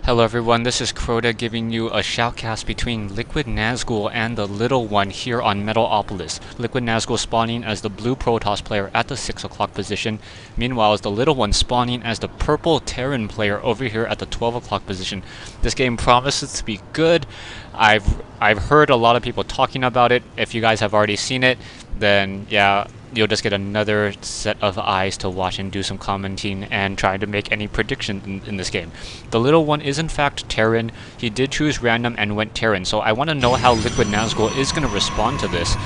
Hello everyone, this is Crota giving you a shoutcast between LiquidNazgul and the Little One here on Metalopolis. LiquidNazgul spawning as the blue Protoss player at the 6 o'clock position. Meanwhile, the Little One spawning as the purple Terran player over here at the 12 o'clock position. This game promises to be good. I've heard a lot of people talking about it. If you guys have already seen it, then yeah, you'll just get another set of eyes to watch and do some commenting and try to make any prediction in this game. The Little One is in fact Terran. He did choose random and went Terran, so I want to know how LiquidNazgul is going to respond to this.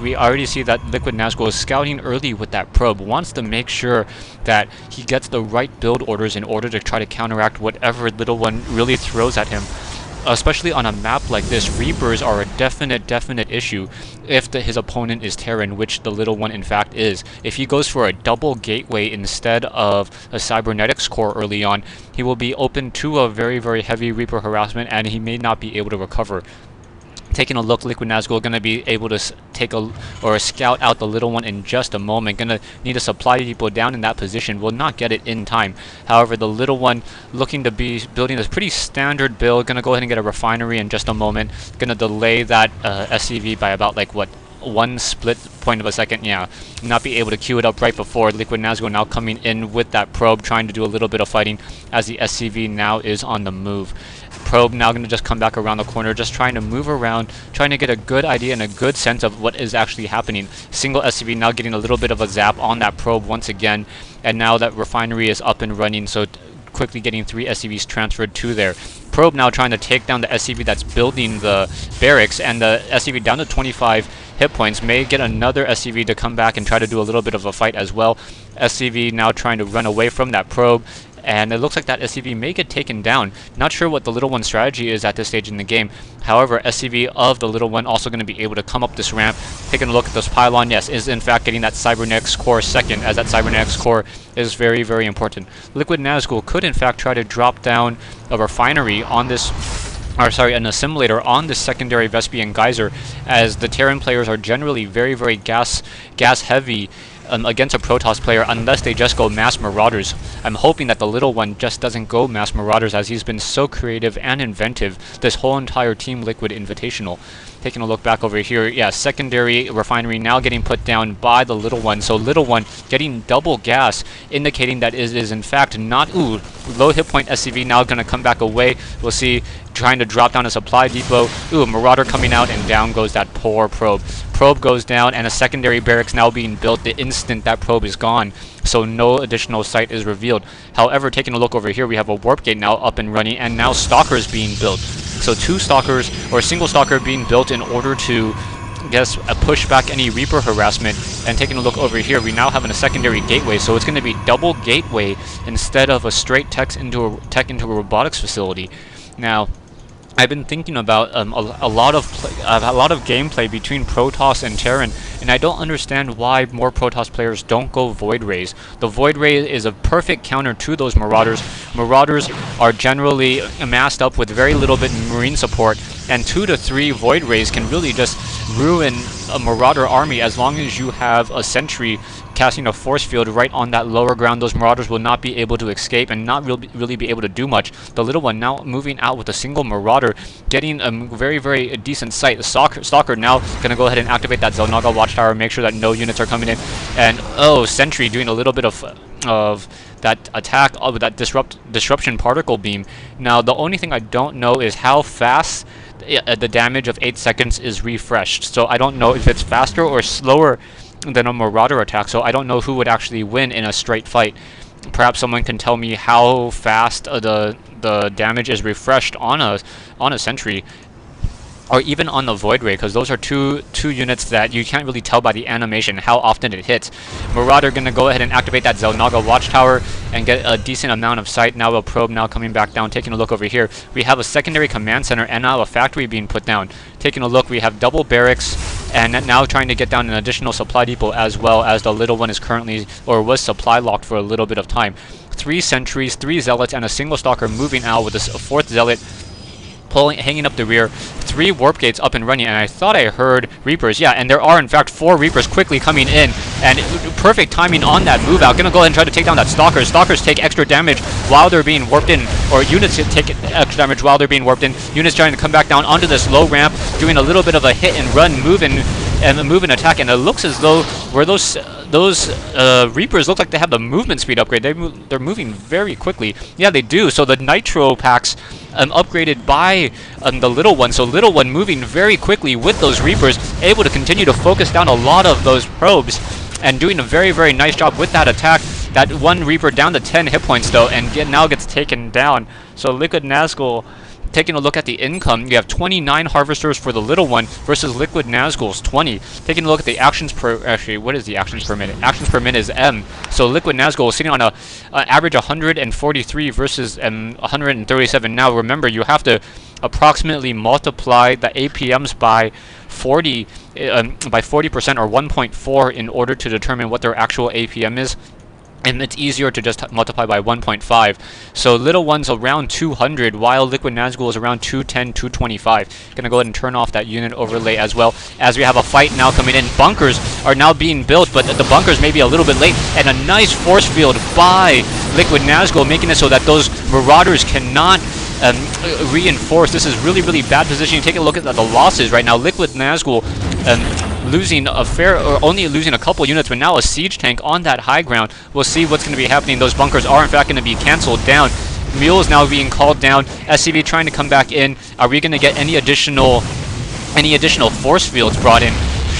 We already see that LiquidNazgul is scouting early with that probe, wants to make sure that he gets the right build orders in order to try to counteract whatever Little One really throws at him. Especially on a map like this, Reapers are a definite issue if his opponent is Terran, which the Little One in fact is. If he goes for a double gateway instead of a Cybernetics core early on, he will be open to a very heavy Reaper harassment and he may not be able to recover. Taking a look, LiquidNazgul going to be able to scout out the Little One in just a moment. Going to need to supply people down in that position. Will not get it in time. However, the Little One looking to be building this pretty standard build. Going to go ahead and get a refinery in just a moment. Going to delay that SCV by about like what? 1 split point of a second, yeah. Not be able to queue it up right before. LiquidNazgul now coming in with that probe, trying to do a little bit of fighting as the SCV now is on the move. Probe now going to just come back around the corner, just trying to move around, trying to get a good idea and a good sense of what is actually happening. Single SCV now getting a little bit of a zap on that probe once again, and now that refinery is up and running, so quickly getting 3 SCVs transferred to there. Probe now trying to take down the SCV that's building the barracks, and the SCV down to 25 hit points. May get another SCV to come back and try to do a little bit of a fight as well. SCV now trying to run away from that probe, and it looks like that SCV may get taken down. Not sure what the Little One strategy is at this stage in the game. However, SCV of the Little One also going to be able to come up this ramp. Taking a look at this pylon, yes, is in fact getting that Cybernetics core second, as that Cybernetics core is very important. LiquidNazgul could in fact try to drop down a refinery on this, or sorry, an assimilator on this secondary Vespian geyser, as the Terran players are generally very gas heavy against a Protoss player unless they just go mass marauders. I'm hoping that the Little One just doesn't go mass marauders, as he's been so creative and inventive this whole entire Team Liquid Invitational. Taking a look back over here, yeah, secondary refinery now getting put down by the Little One. So Little One getting double gas, indicating that it is in fact not, low hit point SCV now going to come back away. We'll see, trying to drop down a supply depot. Marauder coming out, and down goes that poor probe. Probe goes down, and a secondary barracks now being built the instant that probe is gone, so no additional site is revealed. However, taking a look over here, we have a warp gate now up and running, and now stalkers being built. So 2 stalkers, or a single stalker being built in order to push back any Reaper harassment. And taking a look over here, we now have a secondary gateway, so it's going to be double gateway instead of a straight tech into a robotics facility. Now, I've been thinking about a lot of gameplay between Protoss and Terran, and I don't understand why more Protoss players don't go Void Rays. The Void Ray is a perfect counter to those Marauders. Marauders are generally amassed up with very little bit Marine support, and 2 to 3 Void Rays can really just ruin a Marauder army as long as you have a sentry casting a force field right on that lower ground. Those Marauders will not be able to escape and not really be able to do much. The Little One now moving out with a single Marauder, getting a very decent sight. The Stalker now going to go ahead and activate that Xel'Naga Watchtower, make sure that no units are coming in. And Sentry doing a little bit of that attack with that disruption particle beam. Now, the only thing I don't know is how fast the damage of 8 seconds is refreshed. So I don't know if it's faster or slower than a Marauder attack, so I don't know who would actually win in a straight fight. Perhaps someone can tell me how fast the damage is refreshed on a sentry, or even on the Void Ray, because those are two units that you can't really tell by the animation how often it hits. Marauder gonna go ahead and activate that Xel'Naga Watchtower and get a decent amount of sight. Now a probe now coming back down. Taking a look over here, we have a secondary command center and now a factory being put down. Taking a look, we have double barracks, and now trying to get down an additional supply depot, as well as the Little One is currently, or was supply locked for a little bit of time. 3 sentries, 3 zealots, and a single stalker moving out with a 4th zealot hanging up the rear, 3 warp gates up and running, and I thought I heard Reapers. Yeah, and there are in fact 4 Reapers quickly coming in, and perfect timing on that move out. Gonna go ahead and try to take down that Stalkers. Stalkers take extra damage while they're being warped in, or units take extra damage while they're being warped in. Units trying to come back down onto this low ramp, doing a little bit of a hit and run, move and attack, and it looks as though where those Reapers look like they have the movement speed upgrade. They're moving very quickly. Yeah, they do. So the Nitro packs upgraded by the Little One. So Little One moving very quickly with those Reapers, able to continue to focus down a lot of those probes, and doing a very, very nice job with that attack. That one Reaper down to 10 hit points though, and now gets taken down. So LiquidNazgul, taking a look at the income, you have 29 harvesters for the Little One versus LiquidNazgul's 20. Taking a look at the actions per... Actually, what is the actions per minute? Actions per minute is M. So LiquidNazgul is sitting on a average 143 versus 137. Now remember, you have to approximately multiply the APMs by 40% or 1.4 in order to determine what their actual APM is. And it's easier to just multiply by 1.5. So Little One's around 200, while LiquidNazgul is around 210, 225. Gonna go ahead and turn off that unit overlay as well, as we have a fight now coming in. Bunkers are now being built, but the bunkers may be a little bit late. And a nice force field by LiquidNazgul, making it so that those Marauders cannot reinforce. This is really, really bad positioning. Take a look at the losses right now. LiquidNazgul losing only losing a couple units, but now a siege tank on that high ground. We'll see what's going to be happening. Those bunkers are in fact going to be canceled down. Mule is now being called down. SCV trying to come back in. Are we going to get any additional force fields brought in?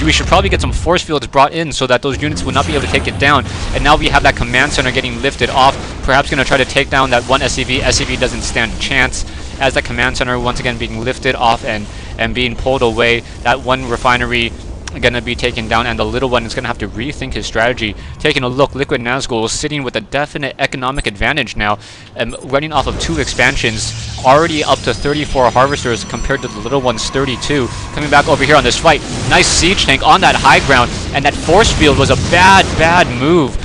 We should probably get some force fields brought in so that those units will not be able to take it down. And now we have that command center getting lifted off. Perhaps going to try to take down that one SCV. SCV doesn't stand a chance, as that command center once again being lifted off and being pulled away. That one refinery going to be taken down, and the Little One is going to have to rethink his strategy. Taking a look, LiquidNazgul is sitting with a definite economic advantage now, running off of 2 expansions, already up to 34 harvesters compared to the Little One's 32. Coming back over here on this fight, nice siege tank on that high ground, and that force field was a bad move.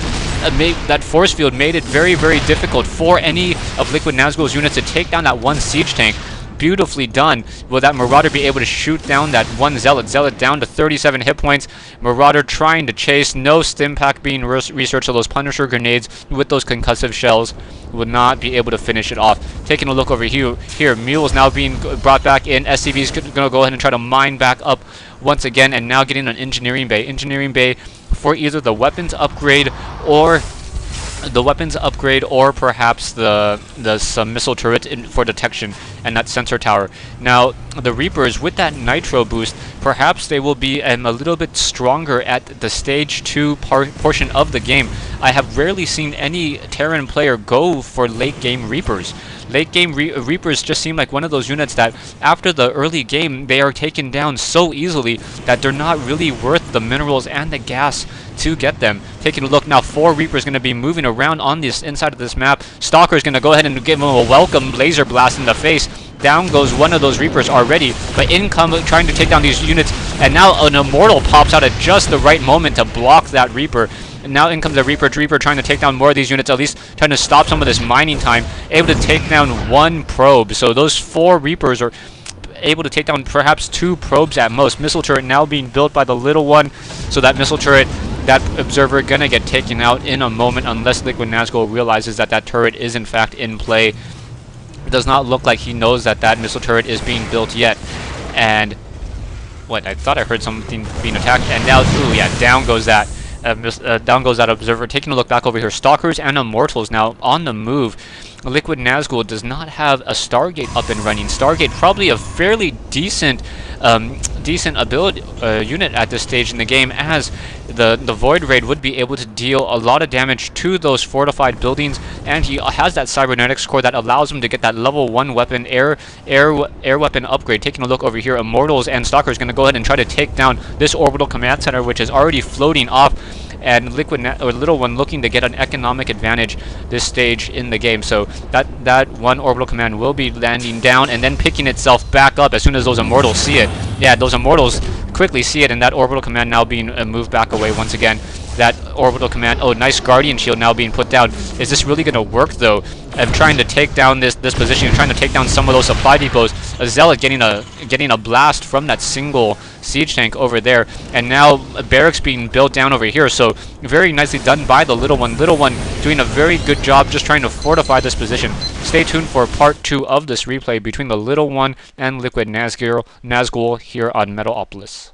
That force field made it very, very difficult for any of LiquidNazgul's units to take down that one siege tank. Beautifully done. Will that Marauder be able to shoot down that one Zealot? Zealot down to 37 hit points. Marauder trying to chase. No stim pack being researched, so those Punisher grenades with those concussive shells would not be able to finish it off. Taking a look over here, Mule is now being brought back in. SCV is going to go ahead and try to mine back up once again, and now getting an engineering bay. Engineering bay for either the weapons upgrade or perhaps some missile turret for detection, and that sensor tower. Now the Reapers with that Nitro boost, perhaps they will be a little bit stronger at the stage 2 portion of the game. I have rarely seen any Terran player go for late game Reapers. Late game Reapers just seem like one of those units that after the early game they are taken down so easily that they're not really worth the minerals and the gas to get them. Taking a look now, 4 Reapers going to be moving around on this inside of this map. Stalker is going to go ahead and give him a welcome laser blast in the face. Down goes one of those Reapers already, but in come trying to take down these units, and now an Immortal pops out at just the right moment to block that Reaper. And now in comes the Reaper trying to take down more of these units, at least trying to stop some of this mining time. Able to take down 1 probe. So those 4 Reapers are able to take down perhaps 2 probes at most. Missile turret now being built by the Little One. So that missile turret, that observer gonna get taken out in a moment unless LiquidNazgul realizes that that turret is in fact in play. It does not look like he knows that that missile turret is being built yet. And what, I thought I heard something being attacked, and now, ooh yeah, down goes that observer. Taking a look back over here, Stalkers and Immortals now on the move. LiquidNazgul does not have a Stargate up and running. Stargate probably a fairly decent ability unit at this stage in the game, as the Void Raid would be able to deal a lot of damage to those fortified buildings, and he has that cybernetics core that allows him to get that level 1 weapon air weapon upgrade. Taking a look over here, Immortals and Stalkers going to go ahead and try to take down this orbital command center, which is already floating off, and Little One looking to get an economic advantage this stage in the game. So that one orbital command will be landing down and then picking itself back up as soon as those Immortals see it. Yeah, those Immortals quickly see it, and that orbital command now being moved back away once again. that orbital command. Oh, nice Guardian Shield now being put down. Is this really going to work, though? I'm trying to take down this position, trying to take down some of those supply depots. A Zealot getting a blast from that single siege tank over there, and now barracks being built down over here. So very nicely done by the Little One. Little One doing a very good job just trying to fortify this position. Stay tuned for part 2 of this replay between the Little One and LiquidNazgul here on Metalopolis.